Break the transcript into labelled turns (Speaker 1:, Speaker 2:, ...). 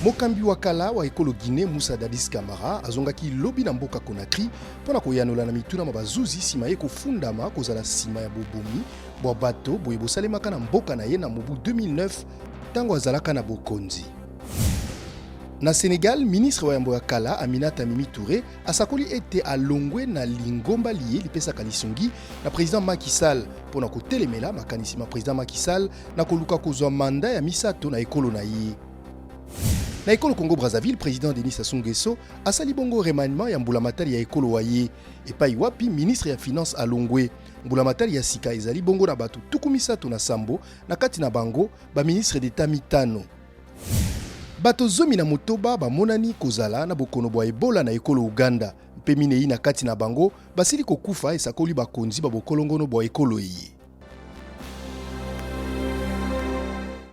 Speaker 1: Mokambi wakala wa ekolo Guinée Moussa Dadis Camara azongaki lobi na mboka Conakry pona koyanola na mituna mabazuzi sima ye kofundama kozala sima ya bobomi bwa bato boye bosalemaka na mboka na ye na mobu 2009 tango azalaka na bokonzi. Na Sénégal, ministre wa yambo ya kala Aminata Mimi Touré asakoli ete alongwe na lingomba liye lipesaka lisungi na président Macky Sall pona kotelemela makanisi ma président Macky Sall na koluka kozwa manda ya misato na ekolo na ye. Na ekolo Congo Brazzaville, président Denis Sassou Nguesso asali bongo remaniement ya mbulamatali ya ekolo waye epai wapi ministre ya finance alongwe. Mbulamatali ya sika ezali bongo na bato tukumisato na sambo na kati na bango ba ministre d'État mitano. Bato zomi na motoba ba monani kozala na bokono bwa Ebola na ekolo Uganda. Mpe minei na kati na bango basili kokufa esakoli bakonzi ba bokolongono bwa ekolo ye.